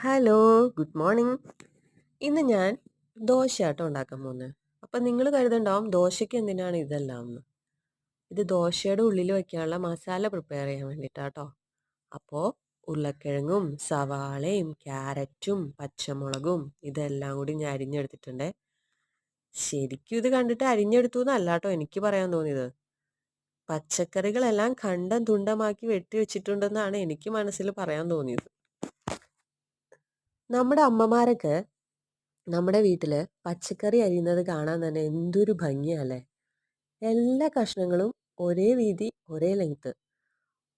Hello, good morning. ഇന്ന് ഞാൻ ദോശയാട്ടോ ഉണ്ടാക്കാൻ പോകുന്നത്. അപ്പം നിങ്ങൾ കരുതുന്നുണ്ടാവും ദോശയ്ക്ക് എന്തിനാണ് ഇതെല്ലാം എന്ന്. ഇത് ദോശയുടെ ഉള്ളിൽ വയ്ക്കാനുള്ള മസാല പ്രിപ്പയർ ചെയ്യാൻ വേണ്ടിയിട്ടാട്ടോ. അപ്പോൾ ഉരുളക്കിഴങ്ങും സവാളയും ക്യാരറ്റും പച്ചമുളകും ഇതെല്ലാം കൂടി ഞാൻ അരിഞ്ഞെടുത്തിട്ടുണ്ട്. ശരിക്കും ഇത് കണ്ടിട്ട് അരിഞ്ഞെടുത്തു എന്നല്ല കേട്ടോ എനിക്ക് പറയാൻ തോന്നിയത്. പച്ചക്കറികളെല്ലാം കണ്ടം തുണ്ടമാക്കി വെട്ടി വെച്ചിട്ടുണ്ടെന്നാണ് എനിക്ക് മനസ്സിൽ പറയാൻ തോന്നിയത്. നമ്മുടെ അമ്മമാരൊക്കെ നമ്മുടെ വീട്ടില് പച്ചക്കറി അരിയുന്നത് കാണാൻ തന്നെ എന്തൊരു ഭംഗിയല്ലേ. എല്ലാ കഷ്ണങ്ങളും ഒരേ വീതി ഒരേ ലെങ്ത്,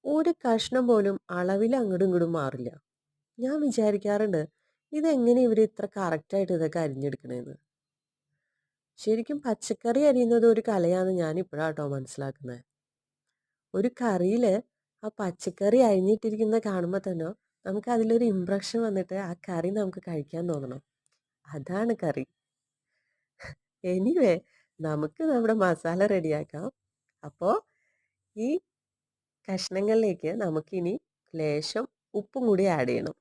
ഒരു കഷ്ണം പോലും അളവിൽ അങ്ങോട്ടും ഇങ്ങോട്ടും മാറില്ല. ഞാൻ വിചാരിക്കാറുണ്ട് ഇതെങ്ങനെ ഇവർ ഇത്ര കറക്റ്റായിട്ട് ഇതൊക്കെ അരിഞ്ഞെടുക്കണേന്ന്. ശരിക്കും പച്ചക്കറി അരിയുന്നത് ഒരു കലയാന്ന് ഞാൻ ഇപ്പോഴാട്ടോ മനസ്സിലാക്കുന്നത്. ഒരു കറിയിൽ ആ പച്ചക്കറി അരിഞ്ഞിട്ടിരിക്കുന്ന കാണുമ്പോൾ തന്നെ നമുക്ക് അതിലൊരു ഇംപ്രഷൻ വന്നിട്ട് ആ കറി നമുക്ക് കഴിക്കാൻ തോന്നണം. അതാണ് കറി. എനിവേ, നമുക്ക് നമ്മുടെ മസാല റെഡിയാക്കാം. അപ്പോൾ ഈ കഷ്ണങ്ങളിലേക്ക് നമുക്കിനി ലേശം ഉപ്പും കൂടി ആഡ് ചെയ്യണം.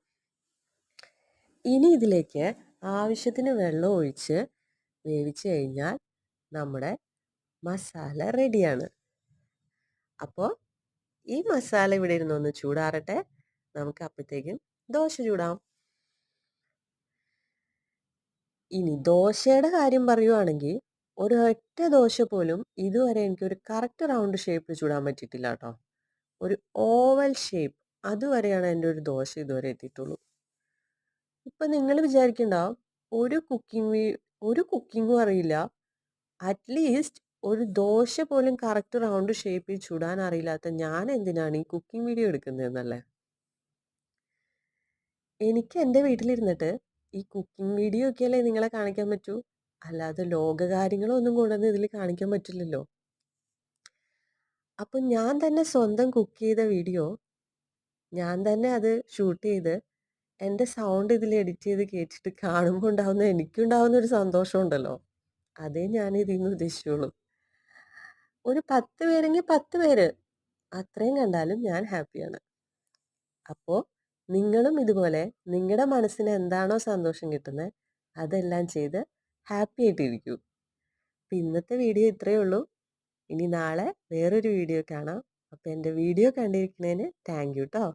ഇനി ഇതിലേക്ക് ആവശ്യത്തിന് വെള്ളം ഒഴിച്ച് വേവിച്ച് കഴിഞ്ഞാൽ നമ്മുടെ മസാല റെഡിയാണ്. അപ്പോൾ ഈ മസാല ഇവിടെ ഇരുന്നൊന്ന് ചൂടാറട്ടെ. നമുക്ക് അപ്പോഴത്തേക്കും ദോശ ചൂടാം. ഇനി ദോശയുടെ കാര്യം പറയുവാണെങ്കിൽ ഒരൊറ്റ ദോശ പോലും ഇതുവരെ എനിക്കൊരു കറക്റ്റ് റൗണ്ട് ഷേപ്പിൽ ചൂടാൻ പറ്റിയിട്ടില്ല കേട്ടോ. ഒരു ഓവൽ ഷേപ്പ് അതുവരെയാണ് എൻ്റെ ഒരു ദോശ ഇതുവരെ എത്തിയിട്ടുള്ളൂ. ഇപ്പം നിങ്ങൾ വിചാരിക്കണ്ടാവും ഒരു കുക്കിങ്ങും അറിയില്ല, അറ്റ്ലീസ്റ്റ് ഒരു ദോശ പോലും കറക്റ്റ് റൗണ്ട് ഷേപ്പിൽ ചൂടാൻ അറിയില്ലാത്ത ഞാൻ എന്തിനാണ് ഈ കുക്കിംഗ് വീഡിയോ എടുക്കുന്നതെന്നല്ലേ. എനിക്ക് എൻ്റെ വീട്ടിലിരുന്നിട്ട് ഈ കുക്കിംഗ് വീഡിയോ ഒക്കെയല്ലേ നിങ്ങളെ കാണിക്കാൻ പറ്റൂ, അല്ലാതെ ലോകകാര്യങ്ങളൊന്നും കൊണ്ടുവന്ന് ഇതിൽ കാണിക്കാൻ പറ്റില്ലല്ലോ. അപ്പം ഞാൻ തന്നെ സ്വന്തം കുക്ക് ചെയ്ത വീഡിയോ ഞാൻ തന്നെ അത് ഷൂട്ട് ചെയ്ത് എൻ്റെ സൗണ്ട് ഇതിൽ എഡിറ്റ് ചെയ്ത് കേട്ടിട്ട് കാണുമ്പോൾ എനിക്കുണ്ടാവുന്ന ഒരു സന്തോഷം ഉണ്ടല്ലോ, അതേ ഞാൻ ഇതിൽ നിന്ന് ഉദ്ദേശിച്ചുള്ളൂ. ഒരു 10 പേരെങ്കിൽ 10 പേര് അത്രയും കണ്ടാലും ഞാൻ ഹാപ്പിയാണ്. അപ്പോൾ നിങ്ങളും ഇതുപോലെ നിങ്ങളുടെ മനസ്സിന് എന്താണോ സന്തോഷം കിട്ടുന്നത് അതെല്ലാം ചെയ്ത് ഹാപ്പി ആയിട്ടിരിക്കൂ. അപ്പം ഇന്നത്തെ വീഡിയോ ഇത്രയേ ഉള്ളൂ. ഇനി നാളെ വേറൊരു വീഡിയോ കാണാം. അപ്പം എൻ്റെ വീഡിയോ കണ്ടിരിക്കുന്നതിന് താങ്ക് യു കേട്ടോ.